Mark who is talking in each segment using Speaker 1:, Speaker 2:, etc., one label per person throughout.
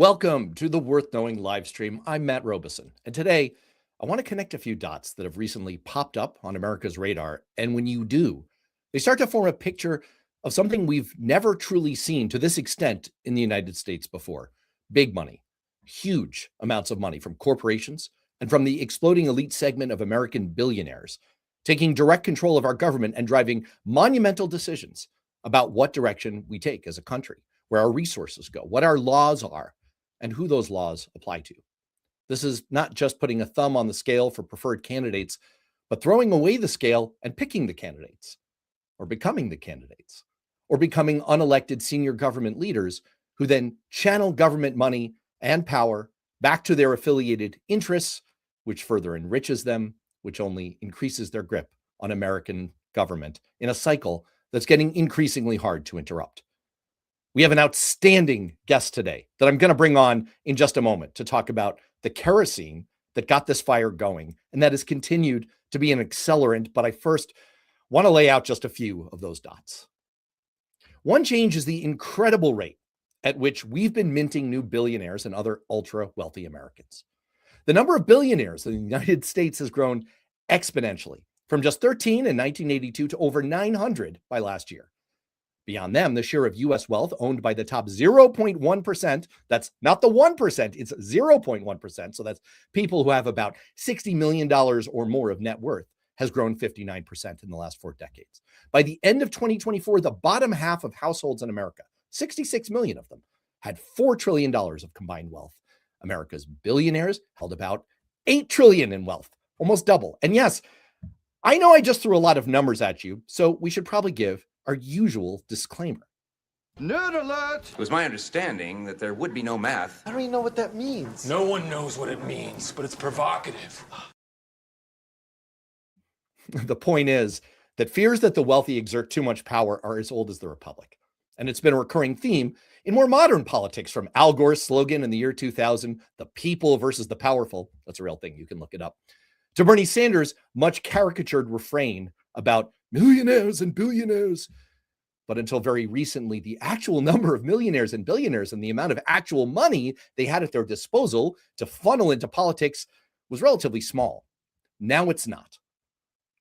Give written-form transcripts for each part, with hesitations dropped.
Speaker 1: Welcome to the Worth Knowing live stream. I'm Matt Robison, and today I want to connect a few dots that have recently popped up on America's radar. And when you do, they start to form a picture of something we've never truly seen to this extent in the United States before. Big money, huge amounts of money from corporations and from the exploding elite segment of American billionaires, taking direct control of our government and driving monumental decisions about what direction we take as a country, where our resources go, what our laws are, and who those laws apply to. This is not just putting a thumb on the scale for preferred candidates, but throwing away the scale and picking the candidates, or becoming the candidates, or becoming unelected senior government leaders who then channel government money and power back to their affiliated interests, which further enriches them, which only increases their grip on American government in a cycle that's getting increasingly hard to interrupt. We have an outstanding guest today that I'm going to bring on in just a moment to talk about the kerosene that got this fire going, and that has continued to be an accelerant. But I first want to lay out just a few of those dots. One change is the incredible rate at which we've been minting new billionaires and other ultra wealthy Americans. The number of billionaires in the United States has grown exponentially from just 13 in 1982 to over 900 by last year. Beyond them, the share of U.S. wealth owned by the top 0.1%, that's not the 1%, it's 0.1%. So that's people who have about $60 million or more of net worth, has grown 59% in the last 4 decades. By the end of 2024, the bottom half of households in America, 66 million of them, had $4 trillion of combined wealth. America's billionaires held about $8 trillion in wealth, almost double. And yes, I know I just threw a lot of numbers at you, so we should probably give our usual disclaimer.
Speaker 2: Nerd alert!
Speaker 3: It was my understanding that there would be no math.
Speaker 2: I don't even know what that means.
Speaker 4: No one knows what it means, but it's provocative.
Speaker 1: The point is that fears that the wealthy exert too much power are as old as the Republic. And it's been a recurring theme in more modern politics, from Al Gore's slogan in the year 2000, the people versus the powerful. That's a real thing. You can look it up. To Bernie Sanders' much caricatured refrain about millionaires and billionaires. But until very recently, the actual number of millionaires and billionaires and the amount of actual money they had at their disposal to funnel into politics was relatively small. Now it's not.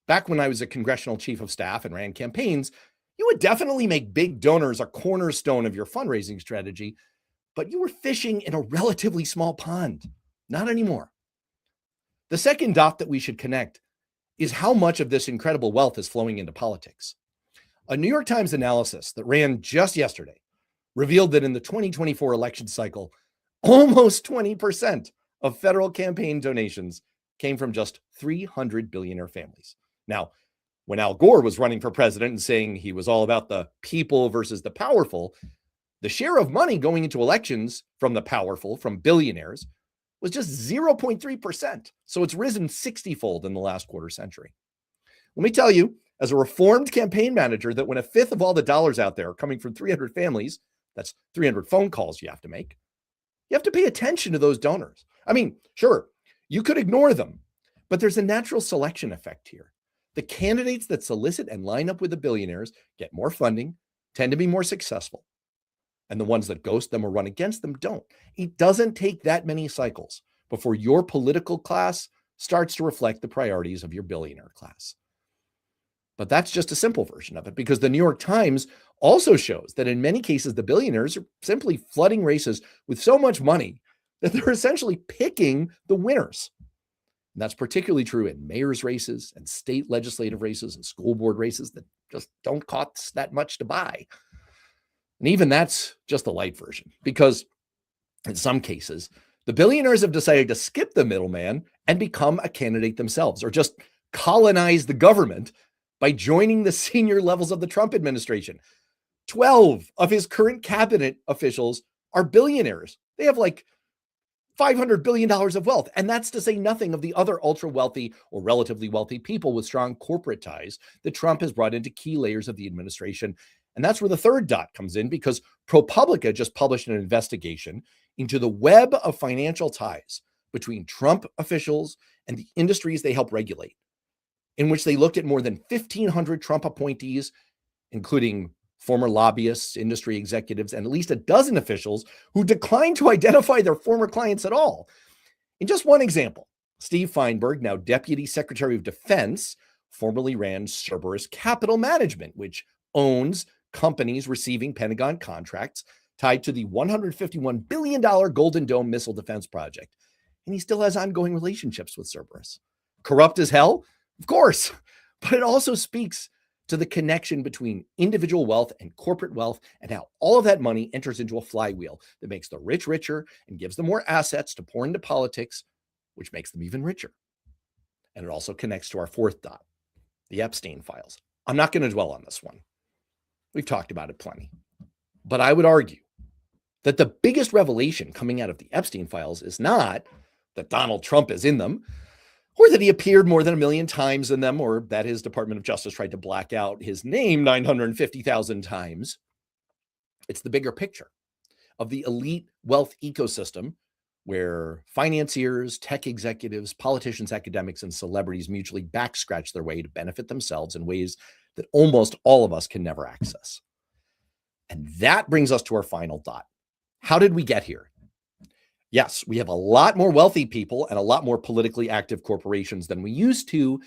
Speaker 1: Back when I was a congressional chief of staff and ran campaigns, you would definitely make big donors a cornerstone of your fundraising strategy, but you were fishing in a relatively small pond. Not anymore. The second dot that we should connect is how much of this incredible wealth is flowing into politics. A New York Times analysis that ran just yesterday revealed that in the 2024 election cycle, almost 20% of federal campaign donations came from just 300 billionaire families. Now, when Al Gore was running for president and saying he was all about the people versus the powerful, the share of money going into elections from the powerful, from billionaires, was just 0.3%. So it's risen 60-fold in the last quarter century. Let me tell you, as a reformed campaign manager, that when a fifth of all the dollars out there are coming from 300 families, that's 300 phone calls you have to pay attention to those donors. I mean, sure, you could ignore them, but there's a natural selection effect here. The candidates that solicit and line up with the billionaires get more funding, tend to be more successful. And the ones that ghost them or run against them don't. It doesn't take that many cycles before your political class starts to reflect the priorities of your billionaire class. But that's just a simple version of it, because the New York Times also shows that in many cases, the billionaires are simply flooding races with so much money that they're essentially picking the winners. And that's particularly true in mayor's races and state legislative races and school board races that just don't cost that much to buy. And even that's just the light version, because in some cases, the billionaires have decided to skip the middleman and become a candidate themselves, or just colonize the government by joining the senior levels of the Trump administration. 12 of his current cabinet officials are billionaires. They have like $500 billion of wealth. And that's to say nothing of the other ultra wealthy or relatively wealthy people with strong corporate ties that Trump has brought into key layers of the administration. And that's where the third dot comes in, because ProPublica just published an investigation into the web of financial ties between Trump officials and the industries they help regulate, in which they looked at more than 1,500 Trump appointees, including former lobbyists, industry executives, and at least a dozen officials who declined to identify their former clients at all. In just one example, Steve Feinberg, now Deputy Secretary of Defense, formerly ran Cerberus Capital Management, which owns companies receiving Pentagon contracts tied to the $151 billion Golden Dome missile defense project. And he still has ongoing relationships with Cerberus. Corrupt as hell? Of course. But it also speaks to the connection between individual wealth and corporate wealth and how all of that money enters into a flywheel that makes the rich richer and gives them more assets to pour into politics, which makes them even richer. And it also connects to our fourth dot, the Epstein files. I'm not going to dwell on this one. We've talked about it plenty. But I would argue that the biggest revelation coming out of the Epstein files is not that Donald Trump is in them, or that he appeared more than 1 million times in them, or that his Department of Justice tried to black out his name 950,000 times. It's the bigger picture of the elite wealth ecosystem where financiers, tech executives, politicians, academics, and celebrities mutually backscratch their way to benefit themselves in ways that almost all of us can never access. And that brings us to our final dot. How did we get here? Yes, we have a lot more wealthy people and a lot more politically active corporations than we used to,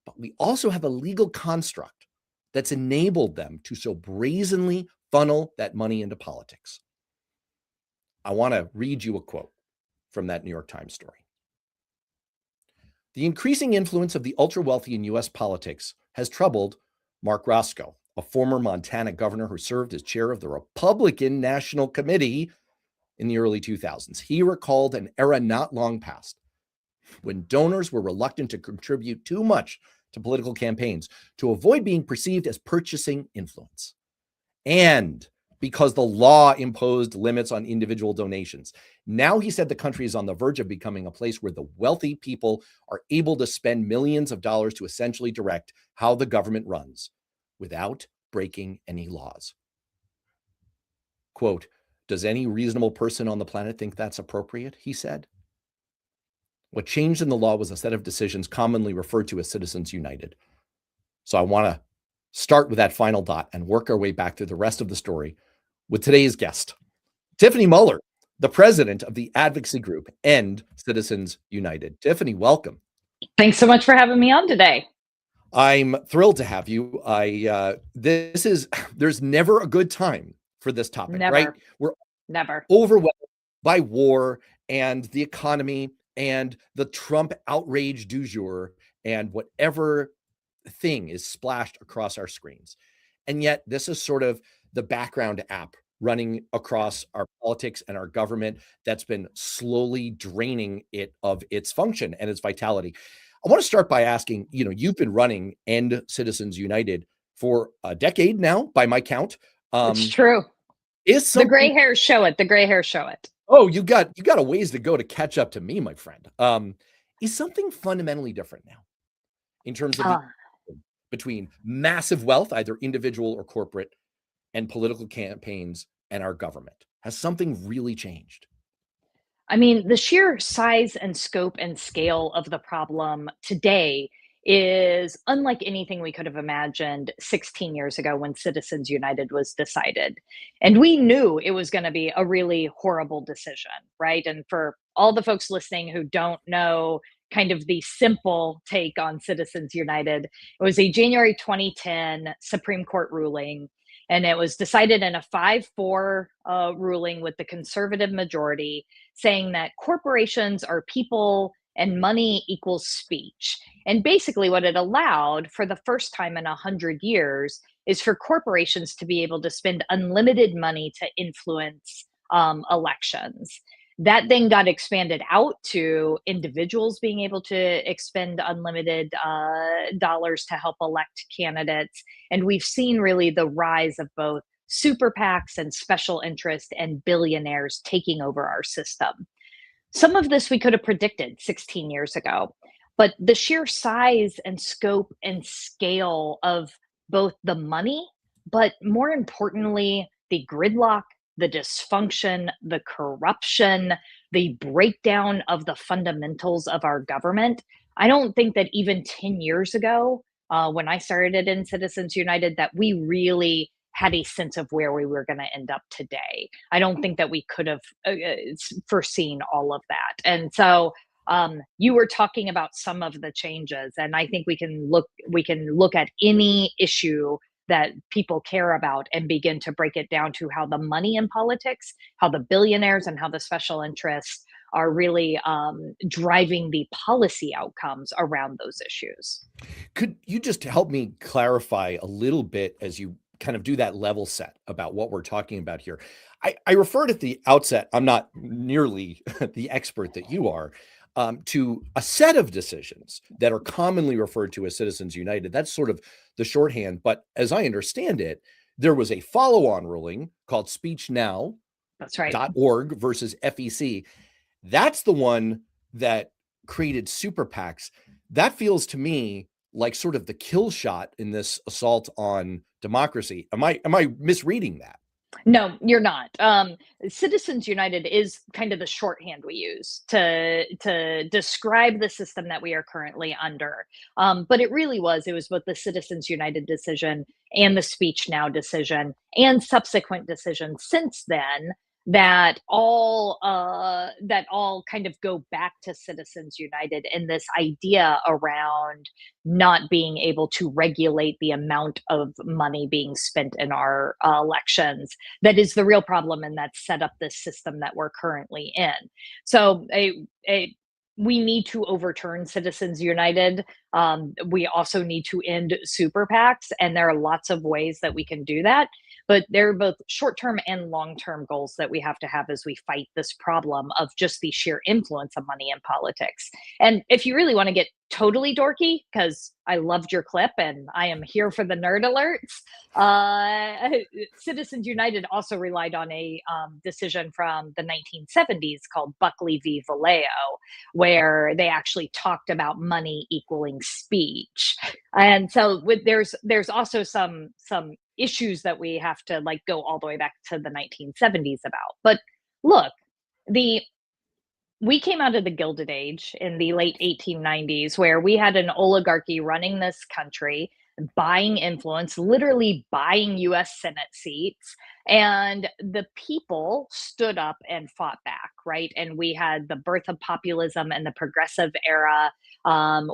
Speaker 1: but we also have a legal construct that's enabled them to so brazenly funnel that money into politics. I want to read you a quote from that New York Times story. The increasing influence of the ultra-wealthy in U.S. politics has troubled Mark Roscoe, a former Montana governor who served as chair of the Republican National Committee in the early 2000s. He recalled an era not long past when donors were reluctant to contribute too much to political campaigns to avoid being perceived as purchasing influence. And because the law imposed limits on individual donations. Now he said the country is on the verge of becoming a place where the wealthy people are able to spend millions of dollars to essentially direct how the government runs without breaking any laws. Quote, "Does any reasonable person on the planet think that's appropriate?" he said. What changed in the law was a set of decisions commonly referred to as Citizens United. So I want to start with that final dot and work our way back through the rest of the story with today's guest, Tiffany Muller, the president of the advocacy group End Citizens United. Tiffany, welcome.
Speaker 5: Thanks so much for having me on today.
Speaker 1: I'm thrilled to have you. There's never a good time for this topic,
Speaker 5: Never.
Speaker 1: right? We're
Speaker 5: Never.
Speaker 1: overwhelmed by war and the economy and the Trump outrage du jour and whatever thing is splashed across our screens. And yet this is sort of the background app running across our politics and our government that's been slowly draining it of its function and its vitality. I want to start by asking, you've been running End Citizens United for a decade now, by my count.
Speaker 5: It's true. The gray hairs show it. The gray hairs show it.
Speaker 1: Oh, you got a ways to go to catch up to me, my friend. Is something fundamentally different now in terms of between massive wealth, either individual or corporate, and political campaigns and our government? Has something really changed?
Speaker 5: I mean, the sheer size and scope and scale of the problem today is unlike anything we could have imagined 16 years ago when Citizens United was decided. And we knew it was going to be a really horrible decision, right? And for all the folks listening who don't know kind of the simple take on Citizens United, it was a January 2010 Supreme Court ruling, and it was decided in a 5-4 ruling with the conservative majority, saying that corporations are people and money equals speech. And basically what it allowed for the first time in 100 years is for corporations to be able to spend unlimited money to influence elections. That then got expanded out to individuals being able to expend unlimited dollars to help elect candidates. And we've seen really the rise of both super PACs and special interest and billionaires taking over our system. Some of this we could have predicted 16 years ago, but the sheer size and scope and scale of both the money, but more importantly, the gridlock, the dysfunction, the corruption, the breakdown of the fundamentals of our government. I don't think that even 10 years ago, when I started in Citizens United, that we really had a sense of where we were going to end up today. I don't think that we could have foreseen all of that. And so you were talking about some of the changes, and I think we can look at any issue that people care about and begin to break it down to how the money in politics, how the billionaires and how the special interests are really driving the policy outcomes around those issues.
Speaker 1: Could you just help me clarify a little bit as you kind of do that level set about what we're talking about here? I referred at the outset, I'm not nearly the expert that you are, to a set of decisions that are commonly referred to as Citizens United. That's sort of the shorthand. But as I understand it, there was a follow-on ruling called SpeechNow.org
Speaker 5: That's right.
Speaker 1: versus FEC. That's the one that created super PACs. That feels to me like sort of the kill shot in this assault on democracy. Am I misreading that?
Speaker 5: No, you're not. Citizens United is kind of the shorthand we use to describe the system that we are currently under. But it was both the Citizens United decision and the Speech Now decision and subsequent decisions since then that all kind of go back to Citizens United and this idea around not being able to regulate the amount of money being spent in our elections. That is the real problem, and that set up this system that we're currently in. So we need to overturn Citizens United. We also need to end super PACs, and there are lots of ways that we can do that. But there are both short-term and long-term goals that we have to have as we fight this problem of just the sheer influence of money in politics. And if you really want to get totally dorky, because I loved your clip and I am here for the nerd alerts, Citizens United also relied on a decision from the 1970s called Buckley v. Valeo, where they actually talked about money equaling speech. And so there's also some issues that we have to like go all the way back to the 1970s about. But look, we came out of the Gilded Age in the late 1890s, where we had an oligarchy running this country, buying influence, literally buying US Senate seats. And the people stood up and fought back, right? And we had the birth of populism and the progressive era,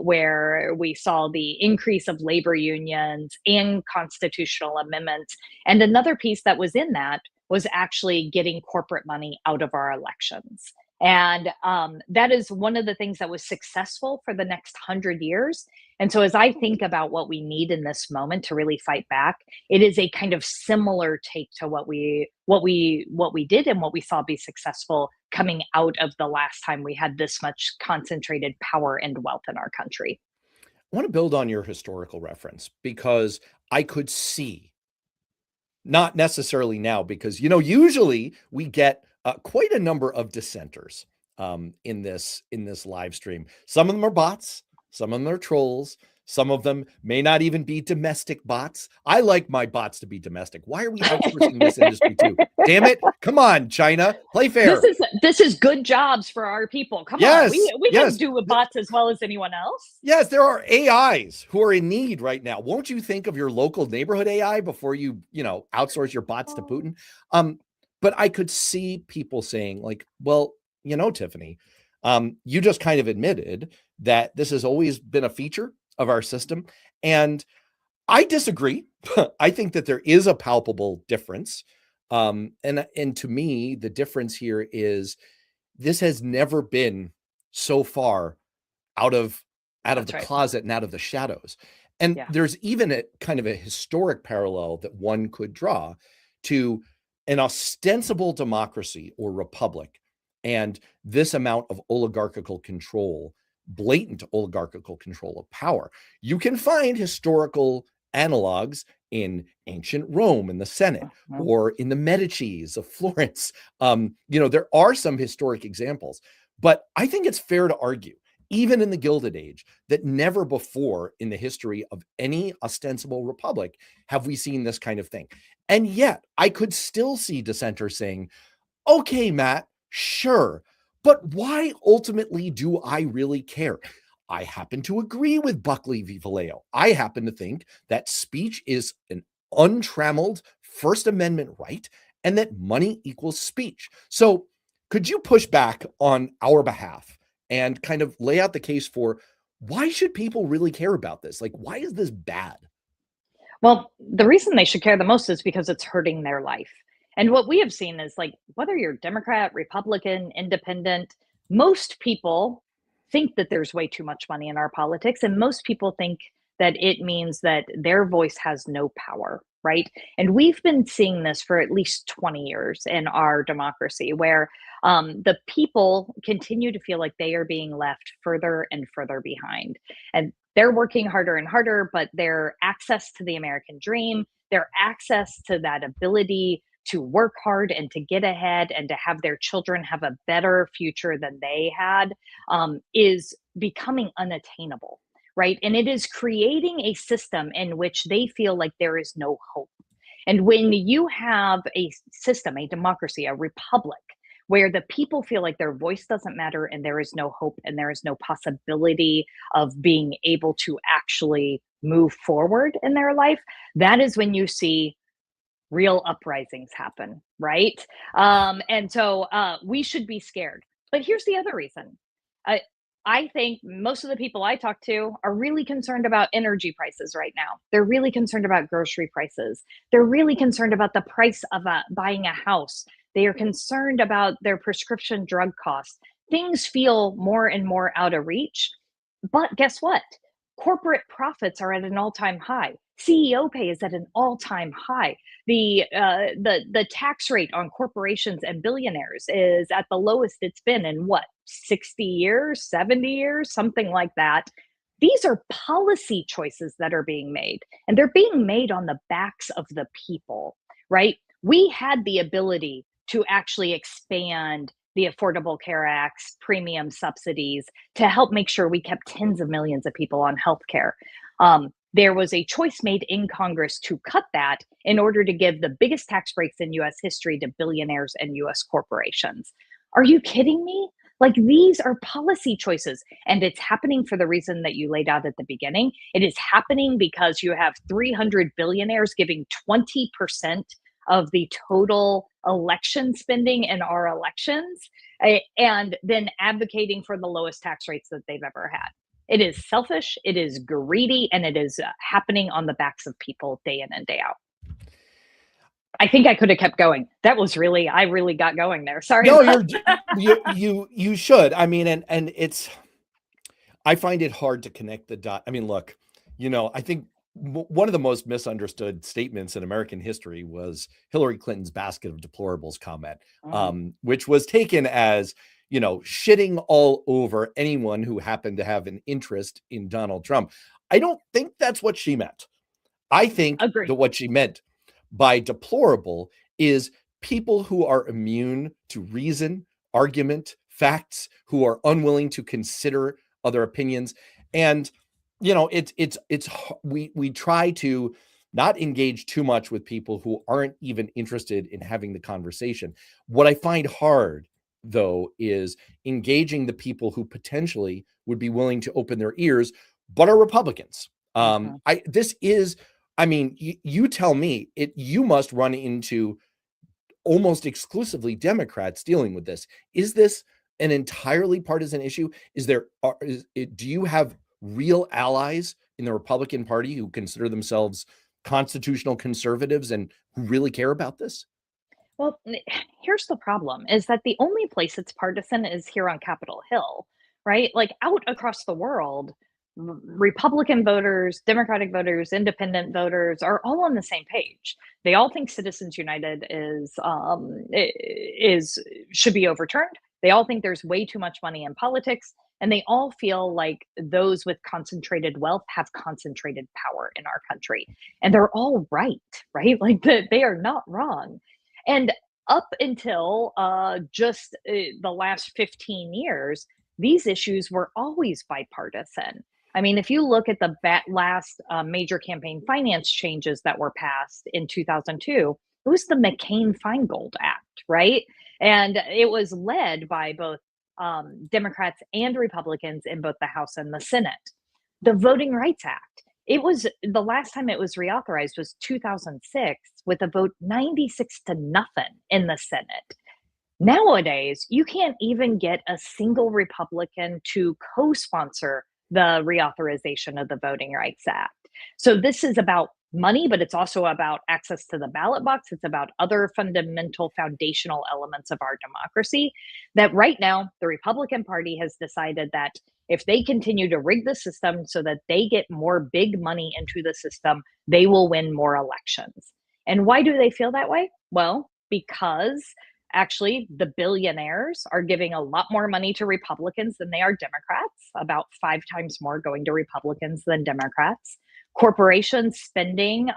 Speaker 5: where we saw the increase of labor unions and constitutional amendments. And another piece that was in that was actually getting corporate money out of our elections. And that is one of the things that was successful for the next 100 years. And so as I think about what we need in this moment to really fight back, it is a kind of similar take to what we did and what we saw be successful coming out of the last time we had this much concentrated power and wealth in our country.
Speaker 1: I want to build on your historical reference because I could see, not necessarily now, because, usually we get quite a number of dissenters in this live stream. Some of them are bots, some of them are trolls, some of them may not even be domestic bots. I like my bots to be domestic. Why are we outsourcing this industry too? Damn it. Come on, China. Play fair.
Speaker 5: This is good jobs for our people. Come on. We can do with bots as well as anyone else.
Speaker 1: Yes, there are AIs who are in need right now. Won't you think of your local neighborhood AI before you outsource your bots to Putin? But I could see people saying like, well, Tiffany, you just kind of admitted that this has always been a feature of our system. And I disagree. I think that there is a palpable difference. And to me, the difference here is this has never been so far out of the closet and out of the shadows. And there's even a kind of a historic parallel that one could draw to an ostensible democracy or republic and this amount of oligarchical control, blatant oligarchical control of power. You can find historical analogs in ancient Rome in the Senate or in the Medicis of Florence. There are some historic examples, but I think it's fair to argue, even in the Gilded Age, that never before in the history of any ostensible republic have we seen this kind of thing. And yet I could still see dissenters saying, okay, Matt, sure, but why ultimately do I really care? I happen to agree with Buckley v. Valeo. I happen to think that speech is an untrammeled, First Amendment right and that money equals speech. So could you push back on our behalf and kind of lay out the case for why should people really care about this? Like, why is this bad?
Speaker 5: Well, the reason they should care the most is because it's hurting their life. And what we have seen is like whether you're Democrat, Republican, independent, most people think that there's way too much money in our politics. And most people think that it means that their voice has no power, right? And we've been seeing this for at least 20 years in our democracy, where the people continue to feel like they are being left further and further behind. And they're working harder and harder, but their access to the American dream, their access to that ability to work hard and to get ahead and to have their children have a better future than they had, is becoming unattainable, right? And it is creating a system in which they feel like there is no hope. And when you have a system, a democracy, a republic, where the people feel like their voice doesn't matter and there is no hope and there is no possibility of being able to actually move forward in their life, that is when you see real uprisings happen, right? And so we should be scared. But here's the other reason. I think most of the people I talk to are really concerned about energy prices right now. They're really concerned about grocery prices. They're really concerned about the price of buying a house. They are concerned about their prescription drug costs. Things feel more and more out of reach. But guess what? Corporate profits are at an all-time high. CEO pay is at an all-time high. The tax rate on corporations and billionaires is at the lowest it's been in what, 60 years, 70 years, something like that. These are policy choices that are being made, and they're being made on the backs of the people, right? We had the ability to actually expand the Affordable Care Act's premium subsidies to help make sure we kept tens of millions of people on healthcare. There was a choice made in Congress to cut that in order to give the biggest tax breaks in US history to billionaires and US corporations. Are you kidding me? Like, these are policy choices, and it's happening for the reason that you laid out at the beginning. It is happening because you have 300 billionaires giving 20% of the total election spending in our elections, and then advocating for the lowest tax rates that they've ever had. It is selfish, it is greedy, and it is happening on the backs of people day in and day out. I think I could have kept going. That was really, I really got going there. Sorry.
Speaker 1: No, you should. I mean, and it's, I find it hard to connect the dot. I mean, look, I think one of the most misunderstood statements in American history was Hillary Clinton's basket of deplorables comment, which was taken as, shitting all over anyone who happened to have an interest in Donald Trump. I don't think that's what she meant. I think that what she meant by deplorable is people who are immune to reason, argument, facts, who are unwilling to consider other opinions. And we try to not engage too much with people who aren't even interested in having the conversation. What I find hard, though, is engaging the people who potentially would be willing to open their ears, but are Republicans. You tell me, you must run into almost exclusively Democrats dealing with this. Is this an entirely partisan issue? Do you have real allies in the Republican Party who consider themselves constitutional conservatives and who really care about this?
Speaker 5: Well, here's the problem is that the only place it's partisan is here on Capitol Hill, right? Like, out across the world, Republican voters, Democratic voters, independent voters are all on the same page. They all think Citizens United should be overturned. They all think there's way too much money in politics, and they all feel like those with concentrated wealth have concentrated power in our country. And they're all right? Like, they are not wrong. And up until just the last 15 years, these issues were always bipartisan. I mean, if you look at the last major campaign finance changes that were passed in 2002, it was the McCain-Feingold Act, right? And it was led by both Democrats and Republicans in both the House and the Senate. The Voting Rights Act It was the last time it was reauthorized was 2006 with a vote 96 to nothing in the Senate. Nowadays, you can't even get a single Republican to co-sponsor the reauthorization of the Voting Rights Act. So this is about money, but it's also about access to the ballot box. It's about other fundamental foundational elements of our democracy that right now the Republican Party has decided that if they continue to rig the system so that they get more big money into the system, they will win more elections. And why do they feel that way? Well, because actually the billionaires are giving a lot more money to Republicans than they are Democrats, about 5 times more going to Republicans than Democrats. Corporation spending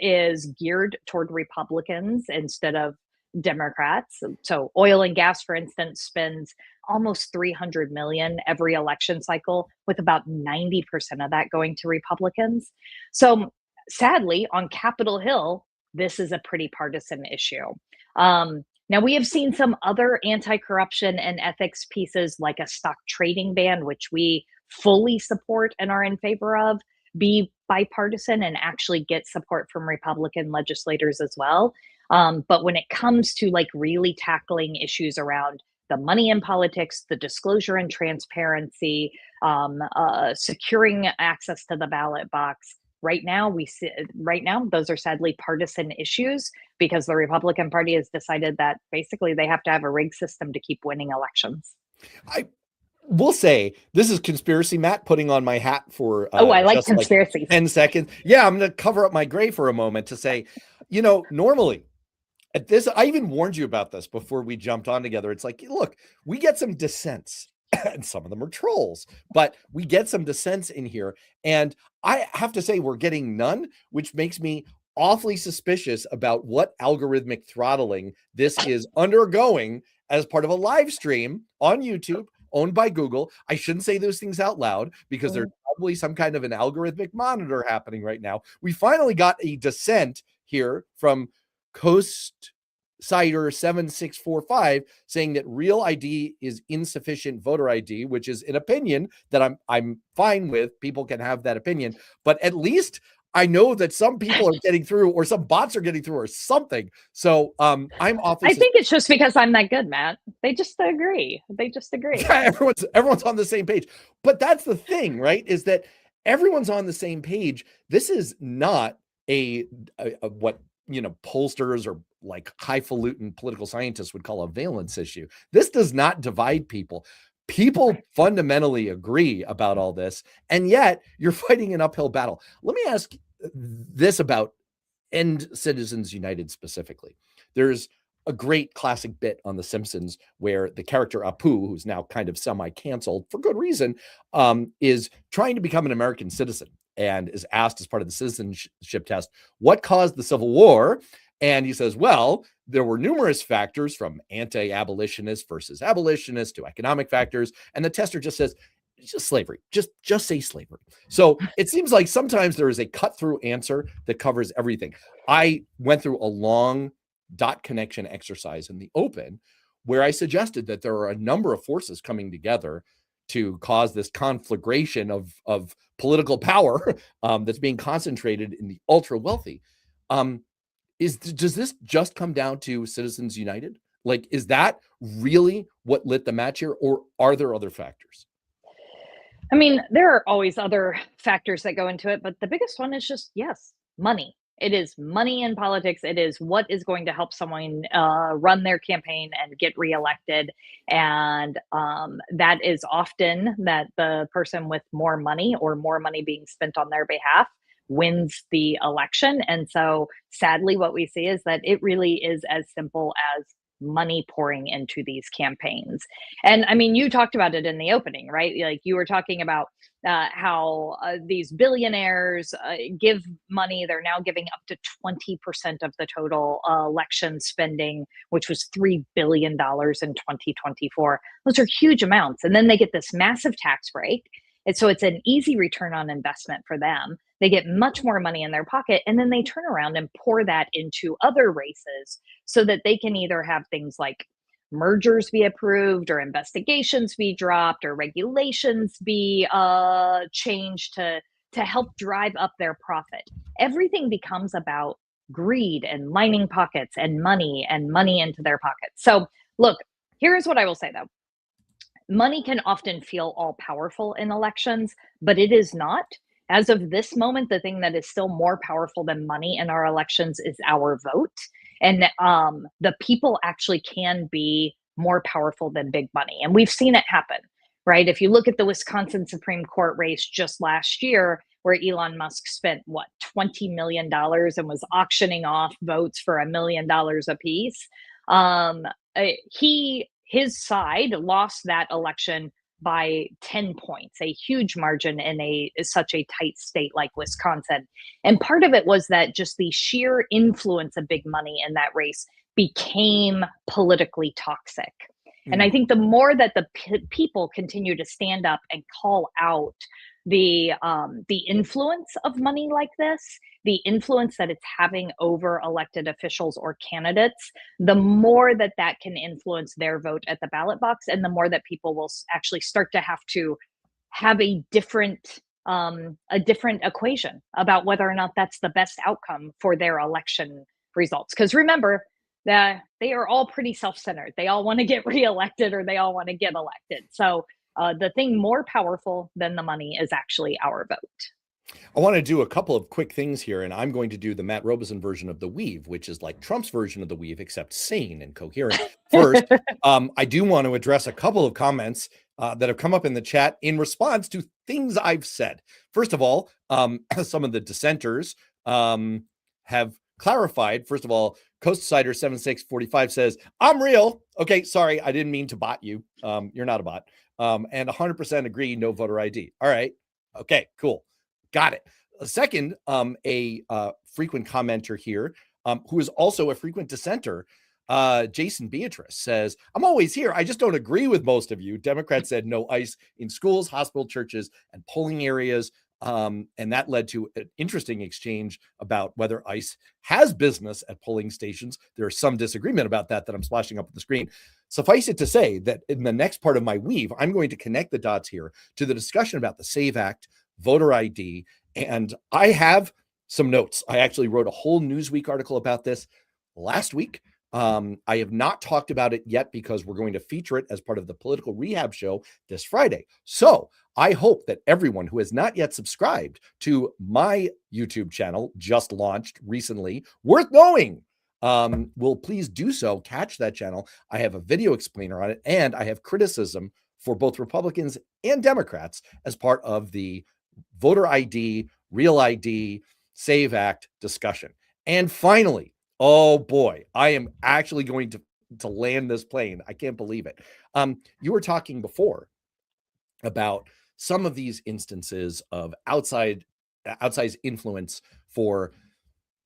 Speaker 5: is geared toward Republicans instead of Democrats. So oil and gas, for instance, spends almost 300 million every election cycle, with about 90% of that going to Republicans. So sadly, on Capitol Hill, this is a pretty partisan issue. Now, we have seen some other anti-corruption and ethics pieces like a stock trading ban, which we fully support and are in favor of, be bipartisan and actually get support from Republican legislators as well. But when it comes to like really tackling issues around the money in politics, the disclosure and transparency, securing access to the ballot box, right now those are sadly partisan issues because the Republican Party has decided that basically they have to have a rigged system to keep winning elections.
Speaker 1: I will say this is conspiracy Matt putting on my hat for
Speaker 5: I like conspiracies.
Speaker 1: 10 seconds. Yeah, I'm going to cover up my gray for a moment to say, normally at this, I even warned you about this before we jumped on together. It's like, look, we get some dissents and some of them are trolls, but we get some dissents in here. And I have to say we're getting none, which makes me awfully suspicious about what algorithmic throttling this is undergoing as part of a live stream on YouTube owned by Google. I shouldn't say those things out loud because there's probably some kind of an algorithmic monitor happening right now. We finally got a dissent here from Coast Cider 7645 saying that real ID is insufficient voter ID, which is an opinion that I'm fine with. People can have that opinion, but at least I know that some people are getting through, or some bots are getting through, or something. So I'm awfully.
Speaker 5: I think it's just because I'm that good, Matt. They just agree.
Speaker 1: Yeah, everyone's on the same page. But that's the thing, right? Is that everyone's on the same page. This is not a what pollsters or like highfalutin political scientists would call a valence issue. This does not divide people. People fundamentally agree about all this, and yet you're fighting an uphill battle. Let me ask this about End Citizens United specifically. There's a great classic bit on The Simpsons where the character Apu, who's now kind of semi-canceled for good reason, is trying to become an American citizen and is asked as part of the citizenship test, what caused the Civil War? And he says, well, there were numerous factors from anti-abolitionists versus abolitionists to economic factors. And the tester just says, just slavery, just say slavery. So it seems like sometimes there is a cut through answer that covers everything. I went through a long dot connection exercise in the open where I suggested that there are a number of forces coming together to cause this conflagration of political power that's being concentrated in the ultra wealthy. Does this just come down to Citizens United? Like, is that really what lit the match here, or are there other factors?
Speaker 5: I mean, there are always other factors that go into it, but the biggest one is just, yes, money. It is money in politics. It is what is going to help someone run their campaign and get reelected. And that is often that the person with more money or more money being spent on their behalf wins the election. And so sadly, what we see is that it really is as simple as money pouring into these campaigns. And I mean, you talked about it in the opening, right? Like you were talking about how these billionaires give money. They're now giving up to 20% of the total election spending, which was $3 billion in 2024. Those are huge amounts. And then they get this massive tax break. And so it's an easy return on investment for them. They get much more money in their pocket, and then they turn around and pour that into other races so that they can either have things like mergers be approved or investigations be dropped or regulations be changed to to help drive up their profit. Everything becomes about greed and lining pockets and money into their pockets. So, look, here's what I will say though. Money can often feel all powerful in elections, but it is not. As of this moment, the thing that is still more powerful than money in our elections is our vote. And the people actually can be more powerful than big money. And we've seen it happen, right? If you look at the Wisconsin Supreme Court race just last year, where Elon Musk spent, what, $20 million and was auctioning off votes for $1 million a piece. His side lost that election by 10 points, a huge margin in such a tight state like Wisconsin. And part of it was that just the sheer influence of big money in that race became politically toxic. And I think the more that the people continue to stand up and call out the influence of money like this, the influence that it's having over elected officials or candidates, the more that that can influence their vote at the ballot box, and the more that people will actually start to have a different equation about whether or not that's the best outcome for their election results. Because remember, that they are all pretty self-centered. They all want to get reelected, or they all want to get elected. So the thing more powerful than the money is actually our vote.
Speaker 1: I want to do a couple of quick things here, and I'm going to do the Matt Robison version of the weave, which is like Trump's version of the weave, except sane and coherent. First, I do want to address a couple of comments that have come up in the chat in response to things I've said. First of all, some of the dissenters have clarified. First of all, Coastsider 7645 says, I'm real. Okay, sorry, I didn't mean to bot you. You're not a bot. And 100% agree, no voter ID. All right. Okay, cool. Got it. Second, a frequent commenter here, who is also a frequent dissenter, Jason Beatrice says, I'm always here. I just don't agree with most of you. Democrats said no ICE in schools, hospital, churches, and polling areas. And that led to an interesting exchange about whether ICE has business at polling stations. There's some disagreement about that I'm splashing up on the screen. Suffice it to say that in the next part of my weave, I'm going to connect the dots here to the discussion about the SAVE Act, voter ID, and I have some notes. I actually wrote a whole Newsweek article about this last week. I have not talked about it yet because we're going to feature it as part of the Political Rehab Show this Friday. So I hope that everyone who has not yet subscribed to my YouTube channel, just launched recently, worth knowing, will please do so. Catch that channel. I have a video explainer on it, and I have criticism for both Republicans and Democrats as part of the voter ID, real ID, SAVE Act discussion. And finally, oh boy, I am actually going to land this plane. I can't believe it. You were talking before about some of these instances of outsized influence for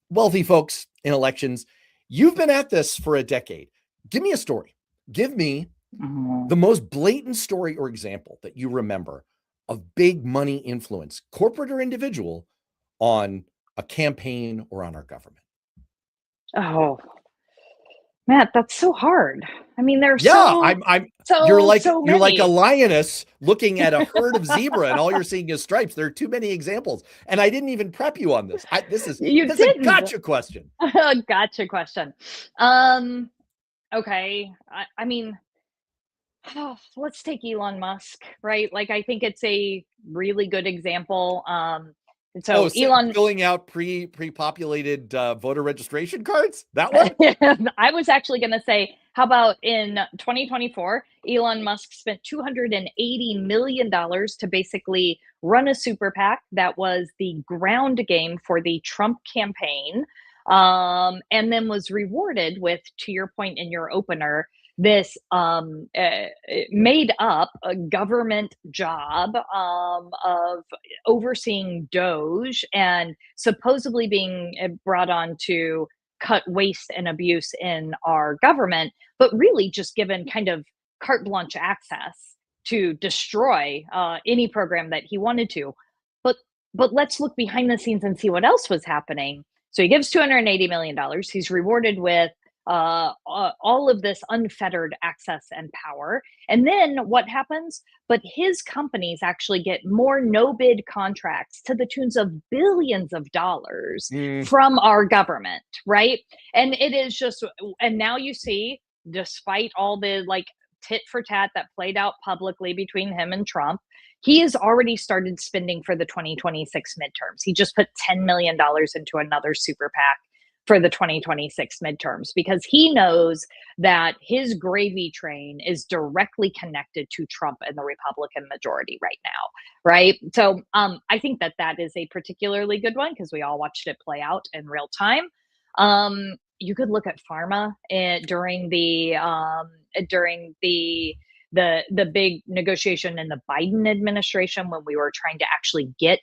Speaker 1: wealthy folks in elections. You've been at this for a decade. Give me a story. Give me the most blatant story or example that you remember of big money influence, corporate or individual, on a campaign or on our government.
Speaker 5: Oh, Matt, that's so hard. I mean, there's
Speaker 1: you're like a lioness looking at a herd of zebra, and all you're seeing is stripes. There are too many examples, and I didn't even prep you on this. This is a gotcha question.
Speaker 5: Gotcha question. Okay. I mean, let's take Elon Musk, right? Like, I think it's a really good example. So Elon
Speaker 1: filling out pre-populated voter registration cards. That one.
Speaker 5: I was actually going to say, how about in 2024, Elon Musk spent $280 million to basically run a super PAC that was the ground game for the Trump campaign, and then was rewarded with, to your point in your opener, this made up a government job of overseeing Doge and supposedly being brought on to cut waste and abuse in our government, but really just given kind of carte blanche access to destroy any program that he wanted to. But let's look behind the scenes and see what else was happening. So he gives $280 million. He's rewarded with all of this unfettered access and power. And then what happens? But his companies actually get more no bid contracts to the tunes of billions of dollars from our government, right? And it is just, and now you see, despite all the like tit for tat that played out publicly between him and Trump, he has already started spending for the 2026 midterms. He just put $10 million into another super PAC for the 2026 midterms because he knows that his gravy train is directly connected to Trump and the Republican majority right now, right? So I think that that is a particularly good one because we all watched it play out in real time. You could look at pharma during the big negotiation in the Biden administration when we were trying to actually get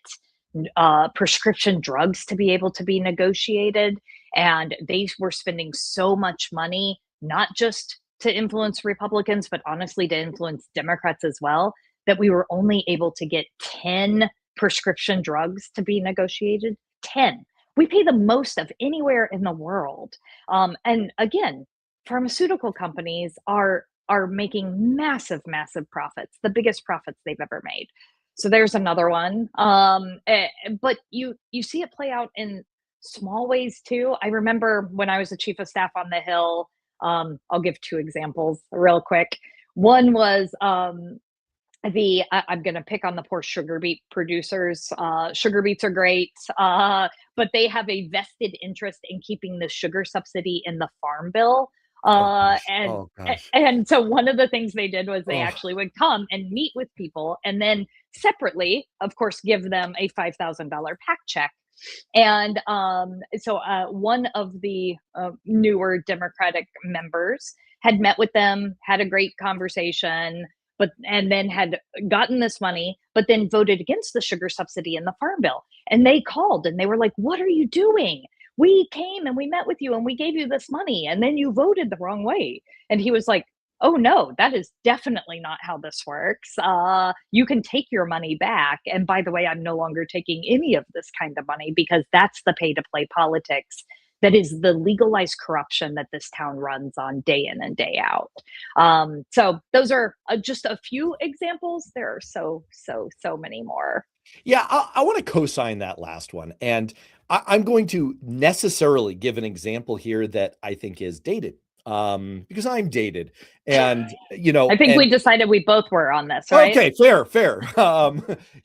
Speaker 5: prescription drugs to be able to be negotiated. And they were spending so much money, not just to influence Republicans, but honestly to influence Democrats as well, that we were only able to get 10 prescription drugs to be negotiated. 10. We pay the most of anywhere in the world. And again, pharmaceutical companies are making massive, massive profits, the biggest profits they've ever made. So there's another one. But you see it play out in small ways too. I remember when I was the chief of staff on the Hill, I'll give two examples real quick. One was I'm going to pick on the poor sugar beet producers. Sugar beets are great, but they have a vested interest in keeping the sugar subsidy in the farm bill. And so one of the things they did was they actually would come and meet with people and then separately, of course, give them a $5,000 PAC check. And so one of the newer Democratic members had met with them, had a great conversation, and then had gotten this money, but then voted against the sugar subsidy in the farm bill. And they called and they were like, "What are you doing? We came and we met with you and we gave you this money and then you voted the wrong way." And he was like, "Oh no, that is definitely not how this works. You can take your money back. And by the way, I'm no longer taking any of this kind of money because that's the pay to play politics. That is the legalized corruption that this town runs on day in and day out." So those are just a few examples. There are so many more.
Speaker 1: Yeah, I want to co-sign that last one. And I'm going to necessarily give an example here that I think is dated. Because I'm dated and,
Speaker 5: I think we decided we both were on this, right?
Speaker 1: Okay, fair.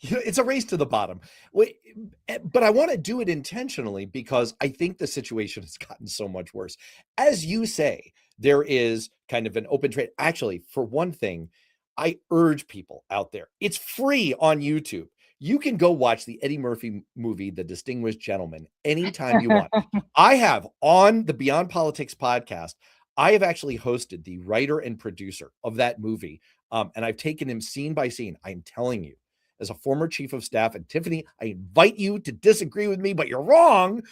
Speaker 1: It's a race to the bottom. But I want to do it intentionally because I think the situation has gotten so much worse. As you say, there is kind of an open trade. Actually, for one thing, I urge people out there, it's free on YouTube. You can go watch the Eddie Murphy movie, The Distinguished Gentleman, anytime you want. I have on the Beyond Politics podcast, I have actually hosted the writer and producer of that movie. And I've taken him scene by scene. I'm telling you, as a former chief of staff, and Tiffany, I invite you to disagree with me, but you're wrong.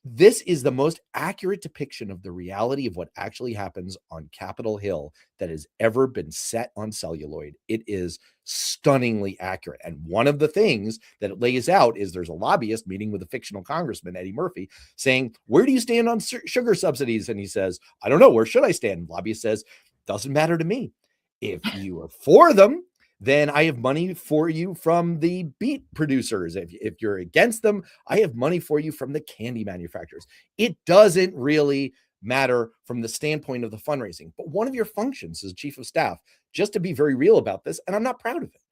Speaker 1: This is the most accurate depiction of the reality of what actually happens on Capitol Hill that has ever been set on celluloid. It is stunningly accurate. And one of the things that it lays out is there's a lobbyist meeting with a fictional congressman, Eddie Murphy, saying, "Where do you stand on sugar subsidies?" And he says, "I don't know. Where should I stand?" And the lobbyist says, "Doesn't matter to me. If you are for them, then I have money for you from the beet producers. If you're against them, I have money for you from the candy manufacturers. It doesn't really matter from the standpoint of the fundraising." But one of your functions as chief of staff, just to be very real about this, and I'm not proud of it,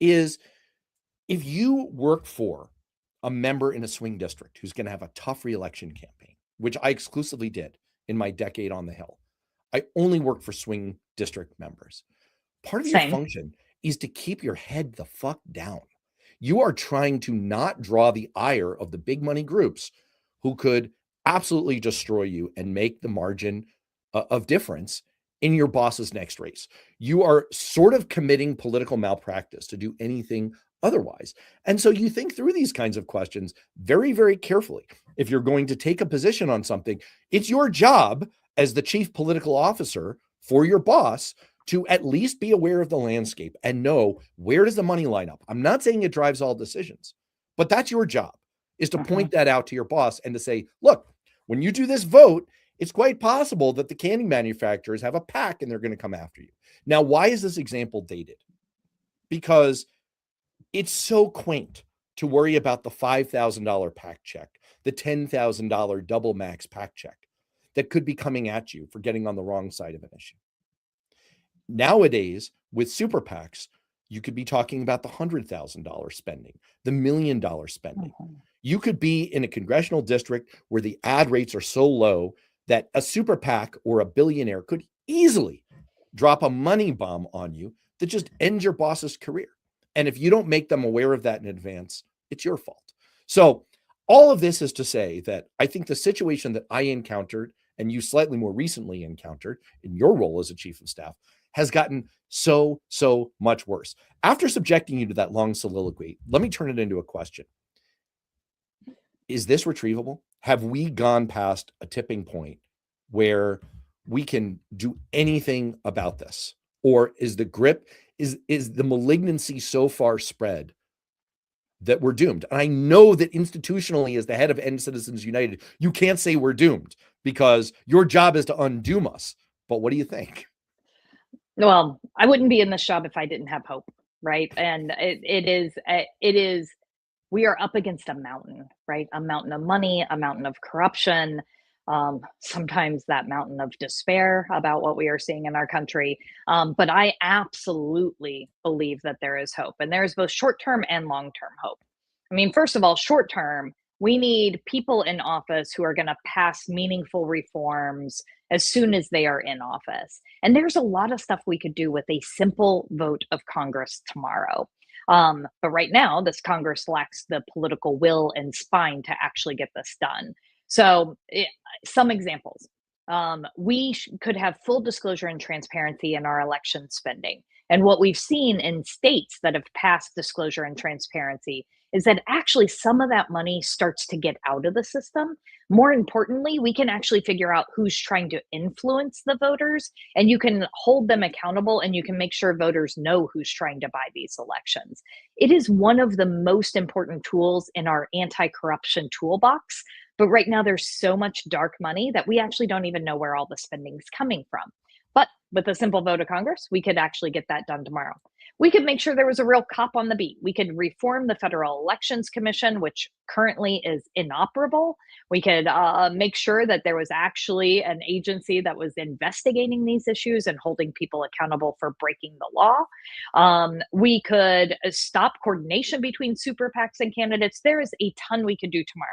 Speaker 1: is if you work for a member in a swing district who's going to have a tough reelection campaign, which I exclusively did in my decade on the Hill, I only worked for swing district members. Part of your function is to keep your head the fuck down. You are trying to not draw the ire of the big money groups who could absolutely destroy you and make the margin of difference in your boss's next race. You are sort of committing political malpractice to do anything otherwise. And so you think through these kinds of questions very, very carefully. If you're going to take a position on something, it's your job as the chief political officer for your boss to at least be aware of the landscape and know where does the money line up. I'm not saying it drives all decisions, but that's your job, is to point that out to your boss and to say, "Look, when you do this vote, it's quite possible that the candy manufacturers have a pack and they're going to come after you. Now, why is this example dated? Because it's so quaint to worry about the $5,000 pack check, the $10,000 double max pack check that could be coming at you for getting on the wrong side of an issue. Nowadays, with super PACs, you could be talking about the $100,000 spending, the $1 million spending. You could be in a congressional district where the ad rates are so low that a super PAC or a billionaire could easily drop a money bomb on you that just ends your boss's career. And if you don't make them aware of that in advance, it's your fault. So all of this is to say that I think the situation that I encountered and you slightly more recently encountered in your role as a chief of staff has gotten so much worse. After subjecting you to that long soliloquy, let me turn it into a question. Is this retrievable? Have we gone past a tipping point where we can do anything about this? Or is the grip, is the malignancy so far spread that we're doomed? And I know that institutionally, as the head of End Citizens United, you can't say we're doomed because your job is to undoom us. But what do you think?
Speaker 5: Well, I wouldn't be in this job if I didn't have hope, right? And it is, we are up against a mountain, right? A mountain of money, a mountain of corruption, sometimes that mountain of despair about what we are seeing in our country. But I absolutely believe that there is hope, and there is both short-term and long-term hope. I mean, first of all, short-term, we need people in office who are going to pass meaningful reforms as soon as they are in office. And there's a lot of stuff we could do with a simple vote of Congress tomorrow. But right now, this Congress lacks the political will and spine to actually get this done. So some examples. We could have full disclosure and transparency in our election spending. And what we've seen in states that have passed disclosure and transparency is that actually some of that money starts to get out of the system. More importantly, we can actually figure out who's trying to influence the voters, and you can hold them accountable, and you can make sure voters know who's trying to buy these elections. It is one of the most important tools in our anti-corruption toolbox. But right now there's so much dark money that we actually don't even know where all the spending is coming from. But with a simple vote of Congress, we could actually get that done tomorrow. We could make sure there was a real cop on the beat. We could reform the Federal Elections Commission, which currently is inoperable. We could make sure that there was actually an agency that was investigating these issues and holding people accountable for breaking the law. We could stop coordination between super PACs and candidates. There is a ton we could do tomorrow.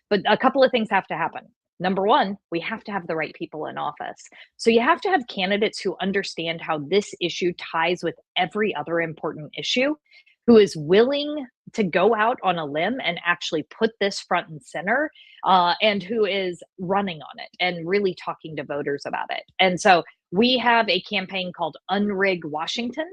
Speaker 5: But a couple of things have to happen. Number one, we have to have the right people in office. So you have to have candidates who understand how this issue ties with every other important issue, who is willing to go out on a limb and actually put this front and center, and who is running on it and really talking to voters about it. And so we have a campaign called Unrig Washington.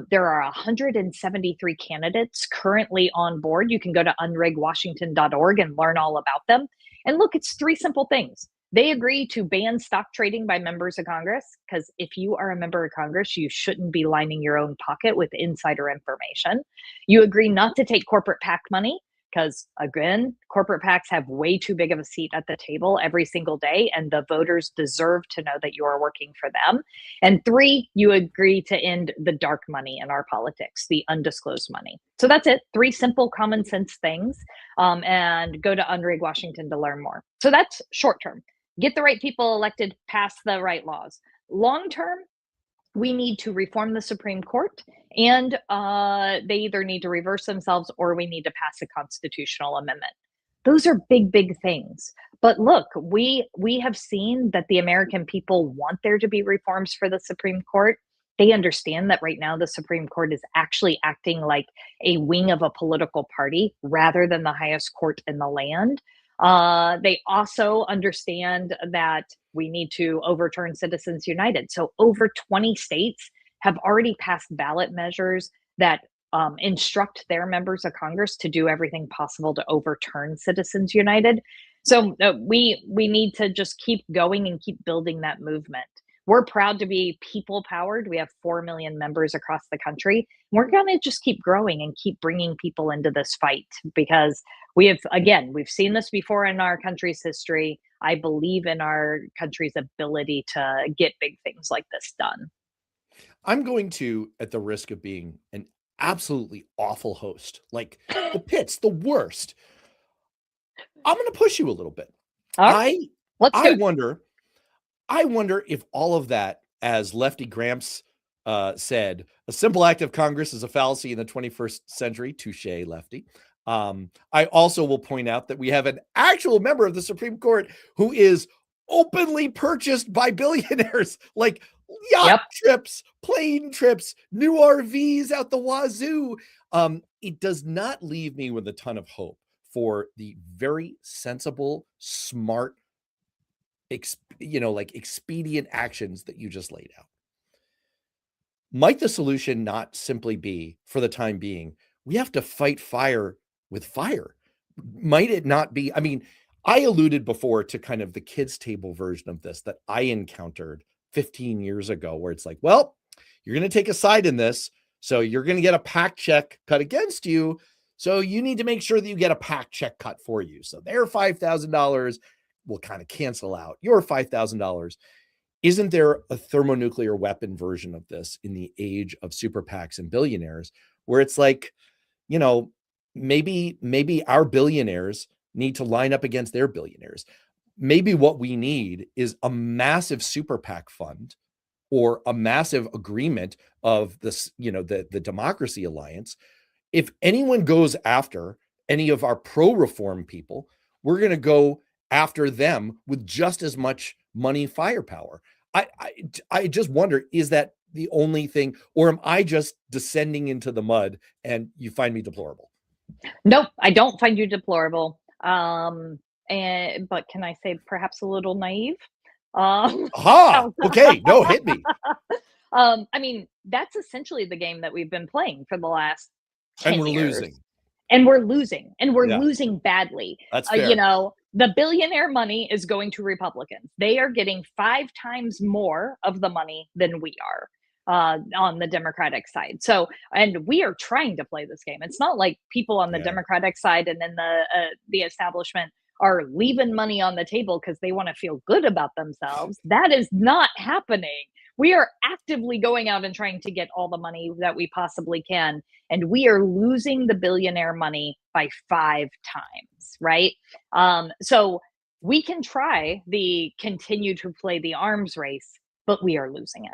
Speaker 5: There are 173 candidates currently on board. You can go to unrigwashington.org and learn all about them. And look, it's three simple things. They agree to ban stock trading by members of Congress, because if you are a member of Congress, you shouldn't be lining your own pocket with insider information. You agree not to take corporate PAC money, because again, corporate PACs have way too big of a seat at the table every single day, and the voters deserve to know that you are working for them. And three, you agree to end the dark money in our politics, the undisclosed money. So that's it. Three simple common sense things. And go to Unrig Washington to learn more. So that's short term. Get the right people elected, pass the right laws. Long term, we need to reform the Supreme Court, and they either need to reverse themselves or we need to pass a constitutional amendment. Those are big things. But look, we have seen that the American people want there to be reforms for the Supreme Court. They understand that right now the Supreme Court is actually acting like a wing of a political party rather than the highest court in the land. They also understand that we need to overturn Citizens United. So over 20 states have already passed ballot measures that instruct their members of Congress to do everything possible to overturn Citizens United. So we need to just keep going and keep building that movement. we're proud to be people powered. We have 4 million members across the country. We're going to just keep growing and keep bringing people into this fight because we've seen this before in our country's history. I believe in our country's ability to get big things like this done.
Speaker 1: I'm going to, at the risk of being an absolutely awful host, like the pits, the worst, I'm going to push you a little bit.
Speaker 5: All right, let's do it.
Speaker 1: I wonder if all of that, as Lefty Gramps said, a simple act of Congress is a fallacy in the 21st century. Touche, Lefty. I also will point out that we have an actual member of the Supreme Court who is openly purchased by billionaires, like yacht trips, plane trips, new RVs out the wazoo. It does not leave me with a ton of hope for the very sensible, smart, expedient actions that you just laid out. Might the solution not simply be, for the time being, we have to fight fire with fire? Might it not be? I mean, I alluded before to kind of the kids' table version of this that I encountered 15 years ago, where it's like, well, you're going to take a side in this, so you're going to get a PAC check cut against you. So you need to make sure that you get a PAC check cut for you. So their $5,000 will kind of cancel out your $5,000. Isn't there a thermonuclear weapon version of this in the age of super PACs and billionaires, where it's like, maybe our billionaires need to line up against their billionaires. Maybe what we need is a massive super PAC fund or a massive agreement of this, the Democracy Alliance. If anyone goes after any of our pro-reform people, we're going to go after them with just as much money firepower. I just wonder, is that the only thing, or am I just descending into the mud and you find me deplorable?
Speaker 5: Nope, I don't find you deplorable. But can I say perhaps a little naive?
Speaker 1: Aha! Okay, no, hit me.
Speaker 5: I mean, that's essentially the game that we've been playing for the last 10
Speaker 1: And we're
Speaker 5: years.
Speaker 1: losing.
Speaker 5: And we're losing badly.
Speaker 1: That's fair.
Speaker 5: The billionaire money is going to Republicans. They are getting 5 times more of the money than we are on the Democratic side. So, and we are trying to play this game. It's not like people on the Democratic side and in the establishment are leaving money on the table because they want to feel good about themselves. That is not happening. We are actively going out and trying to get all the money that we possibly can. And we are losing the billionaire money by 5 times, right? So we can continue to play the arms race, but we are losing it.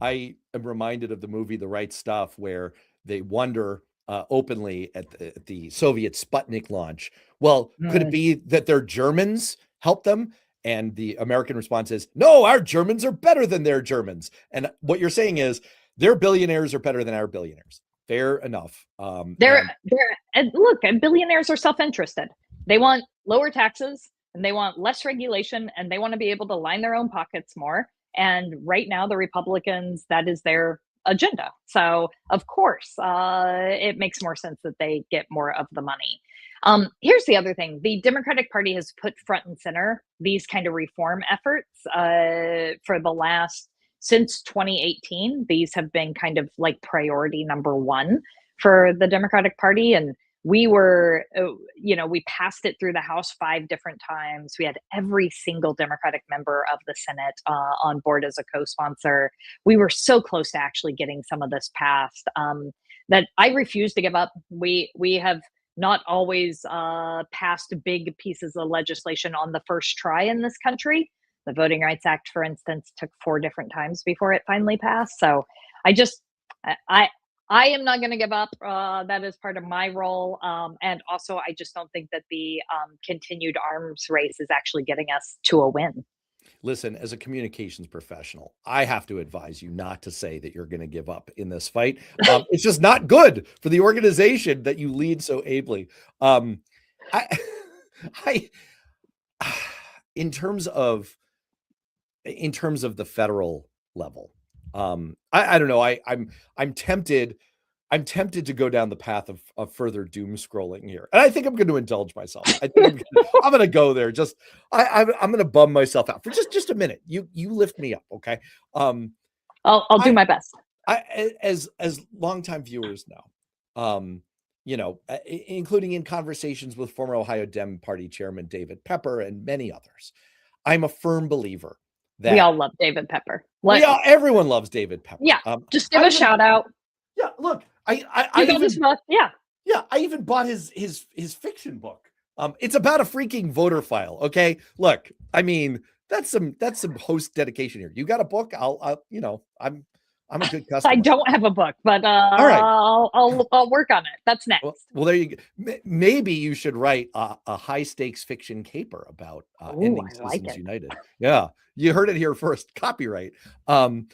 Speaker 1: I am reminded of the movie The Right Stuff, where they wonder openly at the Soviet Sputnik launch, well, could it be that their Germans helped them? And the American response is, no, our Germans are better than their Germans. And what you're saying is their billionaires are better than our billionaires. Fair enough.
Speaker 5: And billionaires are self-interested. They want lower taxes and they want less regulation and they want to be able to line their own pockets more. And right now, the Republicans, that is their agenda. So, of course, it makes more sense that they get more of the money. Here's the other thing. The Democratic Party has put front and center these kind of reform efforts since 2018. These have been kind of like priority number 1 for the Democratic Party. And we passed it through the House 5 different times. We had every single Democratic member of the Senate on board as a co-sponsor. We were so close to actually getting some of this passed that I refuse to give up. We have not always passed big pieces of legislation on the first try in this country. The Voting Rights Act, for instance, took 4 different times before it finally passed. So I am not going to give up. That is part of my role. And also, I just don't think that the continued arms race is actually getting us to a win.
Speaker 1: Listen, as a communications professional, I have to advise you not to say that you're going to give up in this fight. It's just not good for the organization that you lead so ably. In terms of the federal level, I don't know. I'm tempted I'm tempted to go down the path of further doom scrolling here, and I think I'm going to indulge myself. I think I'm going to go there. I'm going to bum myself out for just a minute. You lift me up, okay?
Speaker 5: I'll do my best.
Speaker 1: As longtime viewers know, including in conversations with former Ohio Dem Party Chairman David Pepper and many others, I'm a firm believer that
Speaker 5: we all love David Pepper.
Speaker 1: Everyone loves David Pepper.
Speaker 5: Yeah, just give a shout out.
Speaker 1: Yeah, look, I even bought his fiction book. It's about a freaking voter file. Okay, look, I mean that's some host dedication here. You got a book? I'm a good customer.
Speaker 5: I don't have a book, but
Speaker 1: all right,
Speaker 5: I'll work on it. That's next.
Speaker 1: Well, there you go. Maybe you should write a high stakes fiction caper about ending Citizens United. Yeah, you heard it here first. Copyright. I'm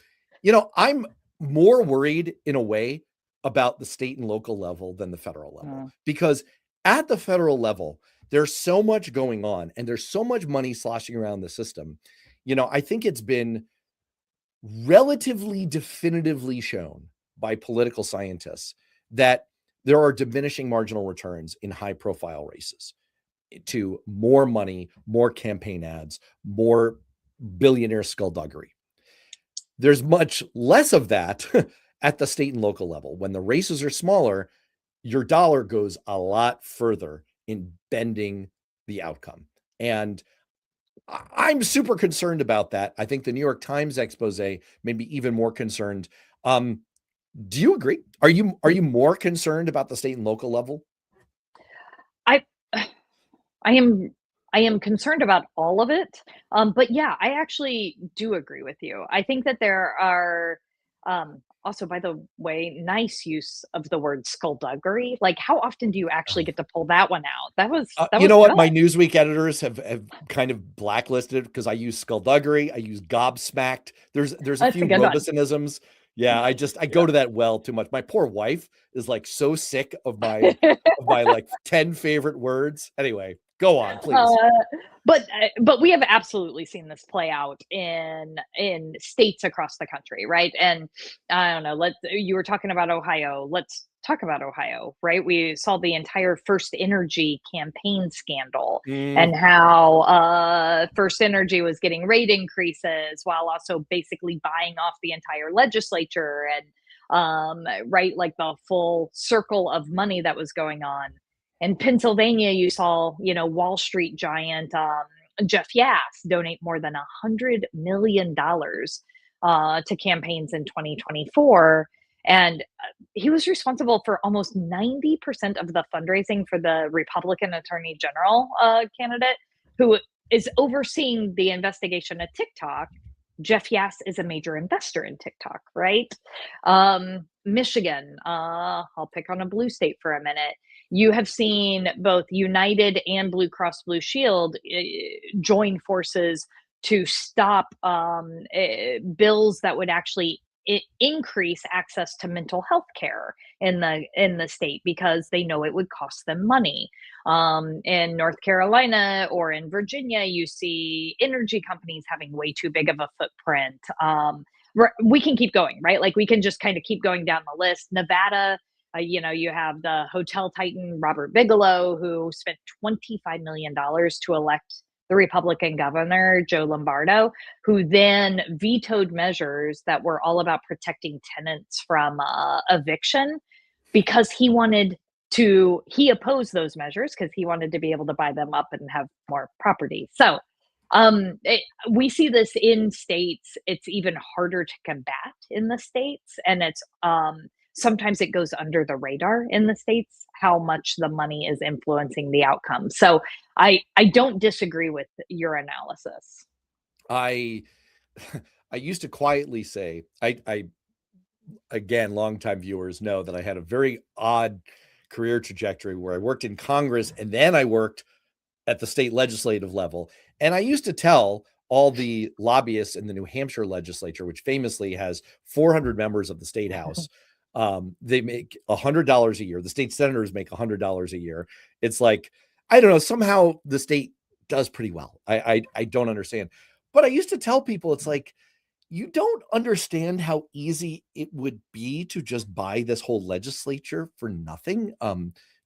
Speaker 1: more worried in a way about the state and local level than the federal level, because at the federal level, there's so much going on and there's so much money sloshing around the system. I think it's been relatively definitively shown by political scientists that there are diminishing marginal returns in high profile races to more money, more campaign ads, more billionaire skullduggery. There's much less of that at the state and local level. When the races are smaller, your dollar goes a lot further in bending the outcome. And I'm super concerned about that. I think the New York Times expose made me even more concerned. Do you agree? Are you more concerned about the state and local level?
Speaker 5: I am concerned about all of it. But yeah, I actually do agree with you. I think that there are also, by the way, nice use of the word skullduggery. Like, how often do you actually get to pull that one out? That was
Speaker 1: what? My Newsweek editors have kind of blacklisted because I use skullduggery. I use gobsmacked. There's a few Robisonisms. Yeah, I go to that well too much. My poor wife is like so sick of my like 10 favorite words. Anyway, go on, please.
Speaker 5: But we have absolutely seen this play out in states across the country, right? And I don't know. You were talking about Ohio. Let's talk about Ohio, right? We saw the entire First Energy campaign scandal and how First Energy was getting rate increases while also basically buying off the entire legislature and right, like the full circle of money that was going on. In Pennsylvania, you saw, Wall Street giant Jeff Yass donate more than $100 million to campaigns in 2024. And he was responsible for almost 90% of the fundraising for the Republican Attorney General candidate, who is overseeing the investigation of TikTok. Jeff Yass is a major investor in TikTok, right? Michigan, I'll pick on a blue state for a minute. You have seen both United and Blue Cross Blue Shield join forces to stop bills that would actually increase access to mental health care in the state because they know it would cost them money. In North Carolina or in Virginia, you see energy companies having way too big of a footprint. We can keep going, right? Like we can just kind of keep going down the list. Nevada, you have the hotel titan Robert Bigelow, who spent $25 million to elect the Republican governor, Joe Lombardo, who then vetoed measures that were all about protecting tenants from eviction because he opposed those measures because he wanted to be able to buy them up and have more property. So we see this in states. It's even harder to combat in the states. And it's sometimes it goes under the radar in the states how much the money is influencing the outcome. So I don't disagree with your analysis.
Speaker 1: I used to quietly say, I again, longtime viewers know that I had a very odd career trajectory where I worked in Congress and then I worked at the state legislative level. And I used to tell all the lobbyists in the New Hampshire legislature, which famously has 400 members of the state house, they make $100 a year. The state senators make $100 a year. It's like, I don't know, somehow the state does pretty well. I don't understand. But I used to tell people, it's like, you don't understand how easy it would be to just buy this whole legislature for nothing.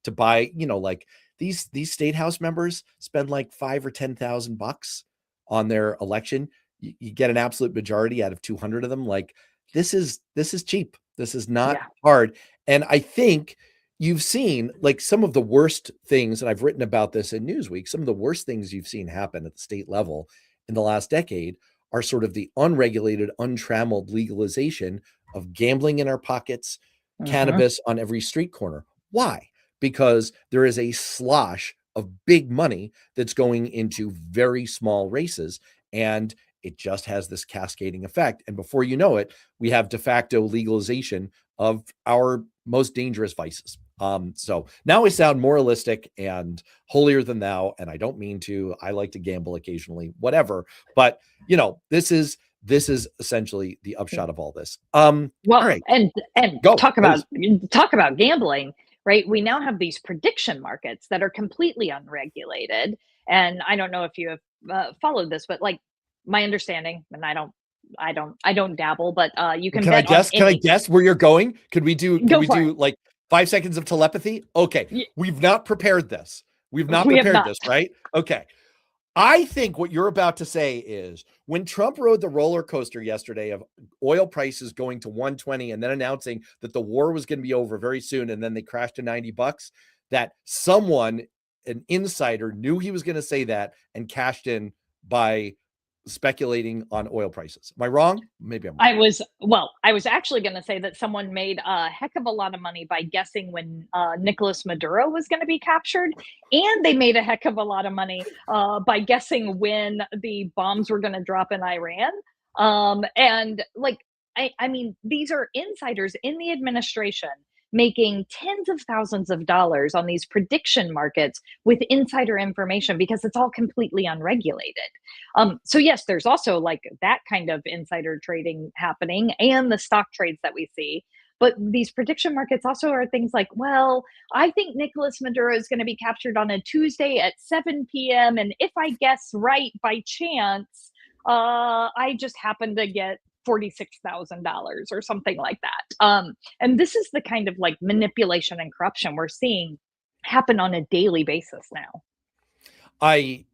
Speaker 1: To buy, like these state house members spend like $5,000 or $10,000 on their election. You get an absolute majority out of 200 of them. Like this is cheap. This is not hard. And I think you've seen like some of the worst things, and I've written about this in Newsweek, some of the worst things you've seen happen at the state level in the last decade are sort of the unregulated, untrammeled legalization of gambling in our pockets, cannabis on every street corner. Why? Because there is a slosh of big money that's going into very small races, and it just has this cascading effect. And before you know it, we have de facto legalization of our most dangerous vices. So now I sound moralistic and holier than thou, and I don't mean to. I like to gamble occasionally, whatever. But this is essentially the upshot of all this.
Speaker 5: Well,
Speaker 1: all right.
Speaker 5: and
Speaker 1: Go,
Speaker 5: talk about gambling, right? We now have these prediction markets that are completely unregulated. And I don't know if you have followed this, but like my understanding, and I don't dabble, but you can
Speaker 1: Can I
Speaker 5: bet
Speaker 1: guess?
Speaker 5: on
Speaker 1: Can I guess where you're going? Could we do like 5 seconds of telepathy? Okay. We've not prepared this. We've not prepared this, right? Okay. I think what you're about to say is when Trump rode the roller coaster yesterday of oil prices going to 120 and then announcing that the war was going to be over very soon, and then they crashed to $90, that someone, an insider, knew he was going to say that and cashed in by speculating on oil prices. Am I wrong? Maybe I'm wrong.
Speaker 5: I was actually going to say that someone made a heck of a lot of money by guessing when Nicolas Maduro was going to be captured, and they made a heck of a lot of money by guessing when the bombs were going to drop in Iran. And like, I mean, these are insiders in the administration making tens of thousands of dollars on these prediction markets with insider information because it's all completely unregulated. So yes, there's also like that kind of insider trading happening and the stock trades that we see. But these prediction markets also are things like, well, I think Nicolas Maduro is going to be captured on a Tuesday at 7 p.m. And if I guess right by chance, I just happen to get $46,000 or something like that. And this is the kind of like manipulation and corruption we're seeing happen on a daily basis now.
Speaker 1: I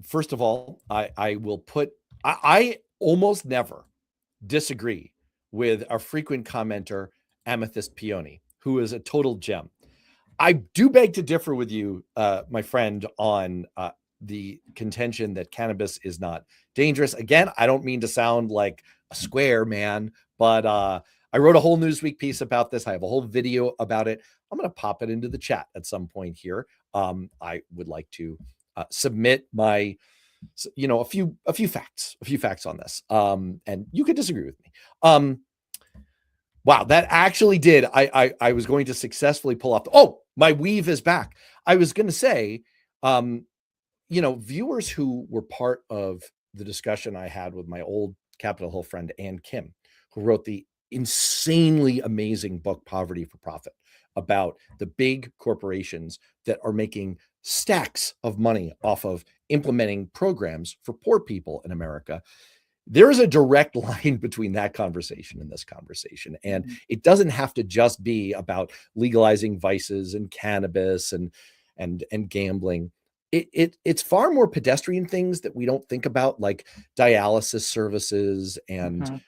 Speaker 1: first of all, I will put I almost never disagree with our frequent commenter Amethyst Peony, who is a total gem. I do beg to differ with you, my friend, on the contention that cannabis is not dangerous. Again, I don't mean to sound like a square man, but I wrote a whole Newsweek piece about this. I have a whole video about it. I'm going to pop it into the chat at some point here. I would like to submit my, a few facts on this. And you could disagree with me. Wow, that actually did. I was going to successfully pull off. My weave is back. I was going to say, viewers who were part of the discussion I had with my old Capitol Hill friend, Ann Kim, who wrote the insanely amazing book, Poverty for Profit, about the big corporations that are making stacks of money off of implementing programs for poor people in America. There is a direct line between that conversation and this conversation. And it doesn't have to just be about legalizing vices and cannabis and gambling. It's far more pedestrian things that we don't think about, like dialysis services and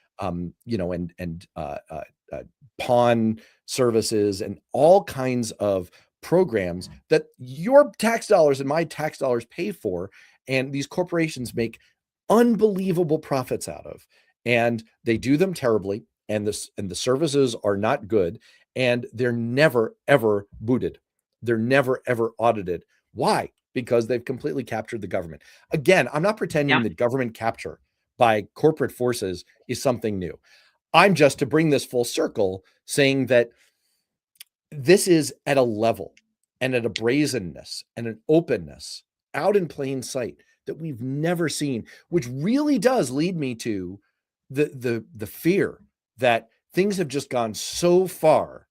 Speaker 1: pawn services and all kinds of programs that your tax dollars and my tax dollars pay for, and these corporations make unbelievable profits out of, and they do them terribly, and the services are not good, and they're never ever booted, they're never ever audited. Why? Because they've completely captured the government. Again, I'm not pretending that government capture by corporate forces is something new. I'm just, to bring this full circle, saying that this is at a level and at a brazenness and an openness out in plain sight that we've never seen, which really does lead me to the fear that things have just gone so far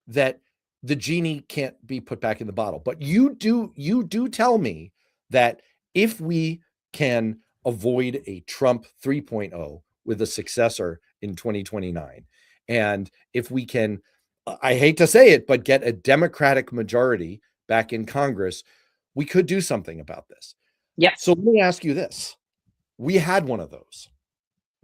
Speaker 1: that the genie can't be put back in the bottle. But you do tell me that if we can avoid a Trump 3.0, with a successor in 2029. And if we can, I hate to say it, but get a Democratic majority back in Congress, we could do something about this.
Speaker 5: Yes.
Speaker 1: So let me ask you this. We had one of those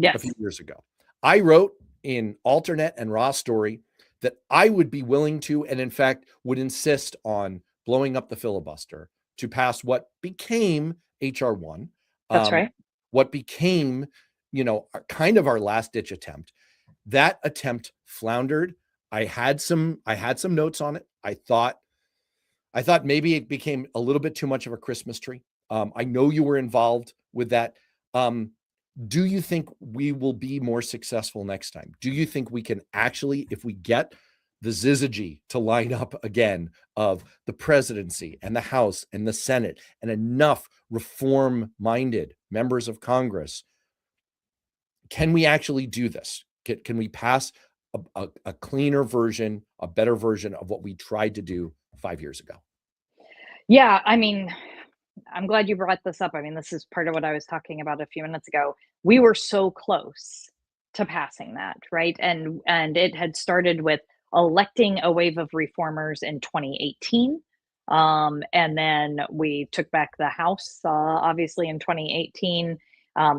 Speaker 1: a
Speaker 5: Yes.
Speaker 1: few years ago. I wrote in Alternate and Raw Story that I would be willing to, and in fact, would insist on blowing up the filibuster to pass what became HR 1.
Speaker 5: That's right.
Speaker 1: What became, kind of our last ditch attempt. That attempt floundered. I had some notes on it. I thought maybe it became a little bit too much of a Christmas tree. I know you were involved with that. Do you think we will be more successful next time? Do you think we can actually, if we get the syzygy to line up again of the presidency and the House and the Senate and enough reform-minded members of Congress, can we actually do this? Can we pass a cleaner version, a better version of what we tried to do 5 years ago?
Speaker 5: Yeah, I mean, I'm glad you brought this up. I mean, this is part of what I was talking about a few minutes ago. We were so close to passing that, right? And it had started with electing a wave of reformers in 2018. And then we took back the House, obviously in 2018.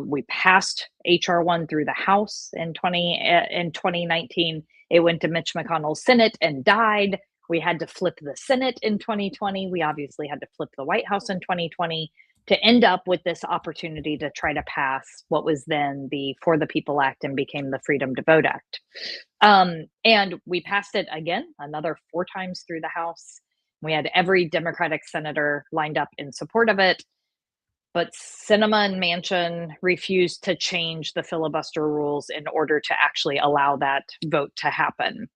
Speaker 5: We passed HR 1 through the House in 2019. It went to Mitch McConnell's Senate and died. We had to flip the Senate in 2020. We obviously had to flip the White House in 2020 to end up with this opportunity to try to pass what was then the For the People Act and became the Freedom to Vote Act. And we passed it again, another 4 times through the House. We had every Democratic senator lined up in support of it. But Sinema and Manchin refused to change the filibuster rules in order to actually allow that vote to happen.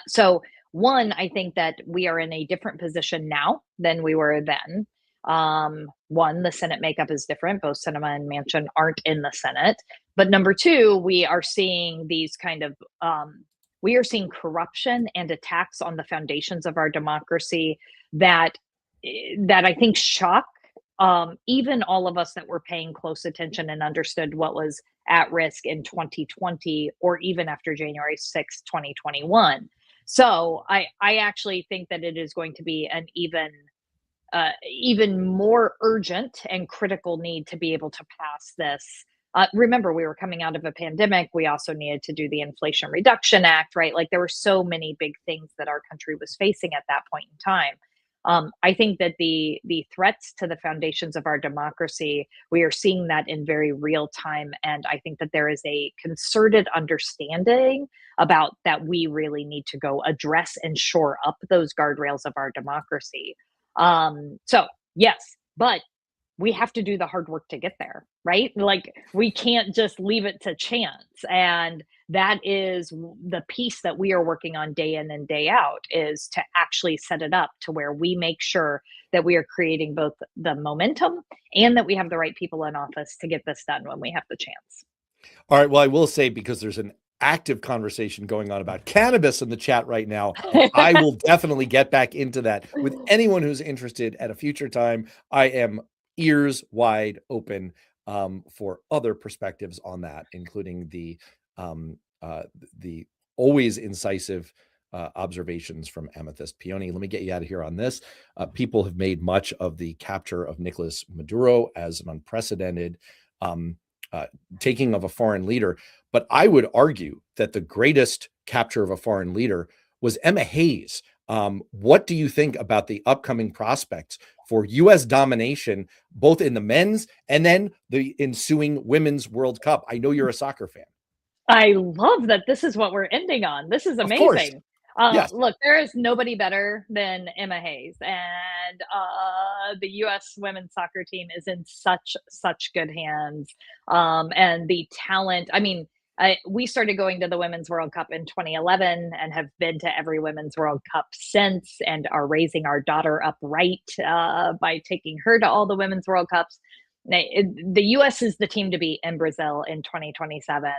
Speaker 5: So one, I think that we are in a different position now than we were then. One, the Senate makeup is different. Both Sinema and Manchin aren't in the Senate. But number two, we are seeing these kind of we are seeing corruption and attacks on the foundations of our democracy that I think shock even all of us that were paying close attention and understood what was at risk in 2020 or even after January 6, 2021. So I actually think that it is going to be an even more urgent and critical need to be able to pass this. Remember, we were coming out of a pandemic. We also needed to do the Inflation Reduction Act, right? Like there were so many big things that our country was facing at that point in time. I think that the threats to the foundations of our democracy, we are seeing that in very real time. And I think that there is a concerted understanding about that we really need to go address and shore up those guardrails of our democracy. So yes, but we have to do the hard work to get there, right? Like we can't just leave it to chance. And that is the piece that we are working on day in and day out, is to actually set it up to where we make sure that we are creating both the momentum and that we have the right people in office to get this done when we have the chance.
Speaker 1: All right. Well, I will say, because there's an active conversation going on about cannabis in the chat right now, I will definitely get back into that with anyone who's interested at a future time. I am ears wide open for other perspectives on that, including the always incisive observations from Amethyst Peony. Let me get you out of here on this. People have made much of the capture of Nicolas Maduro as an unprecedented taking of a foreign leader. But I would argue that the greatest capture of a foreign leader was Emma Hayes. What do you think about the upcoming prospects for U.S. domination, both in the men's and then the ensuing Women's World Cup? I know you're a soccer fan.
Speaker 5: I love that this is what we're ending on. This is amazing.
Speaker 1: Yes.
Speaker 5: Look, there is nobody better than Emma Hayes, and the U.S. women's soccer team is in such good hands. And the talent, I mean, we started going to the Women's World Cup in 2011 and have been to every Women's World Cup since, and are raising our daughter up right by taking her to all the Women's World Cups. The U.S. is the team to beat in Brazil in 2027.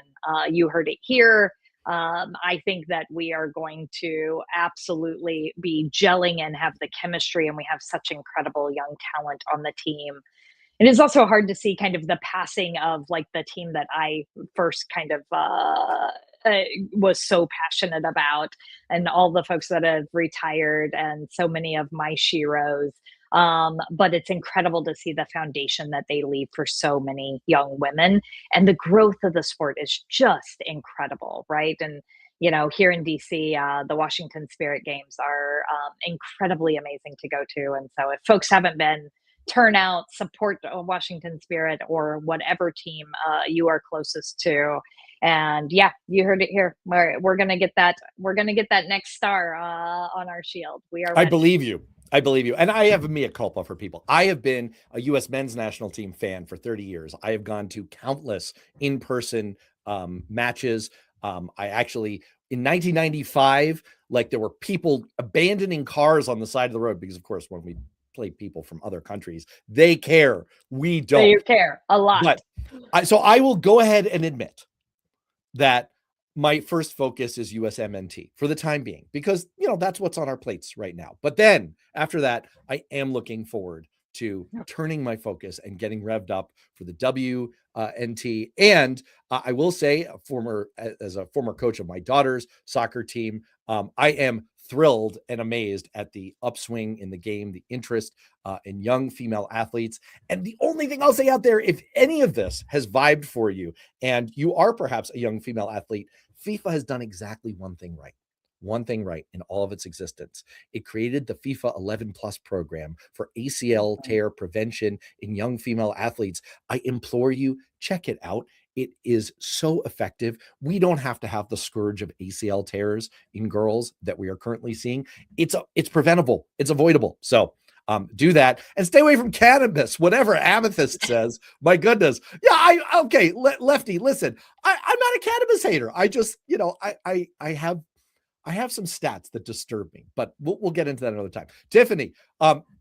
Speaker 5: You heard it here. I think that we are going to absolutely be gelling and have the chemistry, and we have such incredible young talent on the team. It is also hard to see kind of the passing of like the team that I first kind of was so passionate about, and all the folks that have retired, and so many of my sheroes. But it's incredible to see the foundation that they leave for so many young women, and the growth of the sport is just incredible, right? And here in DC, the Washington Spirit games are incredibly amazing to go to. And so, if folks haven't been, turn out, support Washington Spirit or whatever team you are closest to. And yeah, you heard it here. We're gonna get that. We're gonna get that next star on our shield. We are
Speaker 1: I
Speaker 5: ready.
Speaker 1: believe you. I believe you. And I have a mea culpa for people. I have been a U.S. men's national team fan for 30 years. I have gone to countless in-person matches. I actually, in 1995, like there were people abandoning cars on the side of the road because, of course, when we play people from other countries, they care. We don't.
Speaker 5: They care a lot.
Speaker 1: But so I will go ahead and admit that my first focus is USMNT for the time being, because, that's what's on our plates right now. But then after that, I am looking forward to turning my focus and getting revved up for the WNT. And I will say, as a former coach of my daughter's soccer team, I am thrilled and amazed at the upswing in the game, the interest in young female athletes. And the only thing I'll say out there, if any of this has vibed for you and you are perhaps a young female athlete, FIFA has done exactly one thing right in all of its existence. It created the FIFA 11 Plus program for ACL tear prevention in young female athletes. I implore you, check it out. It is so effective. We don't have to have the scourge of ACL tears in girls that we are currently seeing. It's preventable. It's avoidable. So do that and stay away from cannabis, whatever Amethyst says. My goodness. Yeah. Okay. Lefty, listen, I'm not a cannabis hater. I just, I have some stats that disturb me, but we'll get into that another time. Tiffany,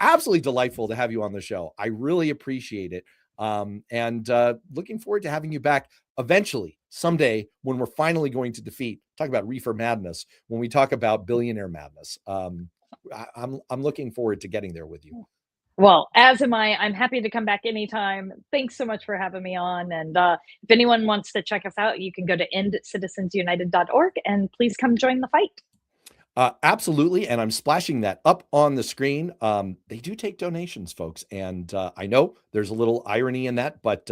Speaker 1: absolutely delightful to have you on the show. I really appreciate it. And looking forward to having you back eventually someday when we're finally going to talk about reefer madness, when we talk about billionaire madness. I'm looking forward to getting there with you.
Speaker 5: Well, as am I. I'm happy to come back anytime. Thanks so much for having me on. And if anyone wants to check us out, you can go to endcitizensunited.org and please come join the fight.
Speaker 1: Absolutely. And I'm splashing that up on the screen. They do take donations, folks. And I know there's a little irony in that, but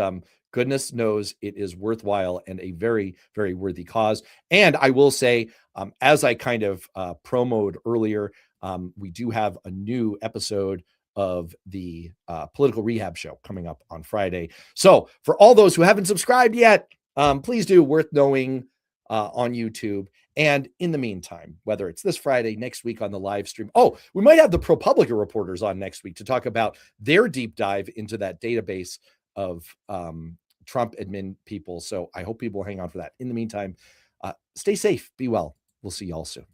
Speaker 1: goodness knows it is worthwhile and a very, very worthy cause. And I will say, as I kind of promoted earlier, we do have a new episode of the Political Rehab Show coming up on Friday. So for all those who haven't subscribed yet, please do. Worth knowing on YouTube. And in the meantime, whether it's this Friday, next week on the live stream, we might have the ProPublica reporters on next week to talk about their deep dive into that database of Trump admin people. So I hope people hang on for that. In the meantime, stay safe, be well. We'll see y'all soon.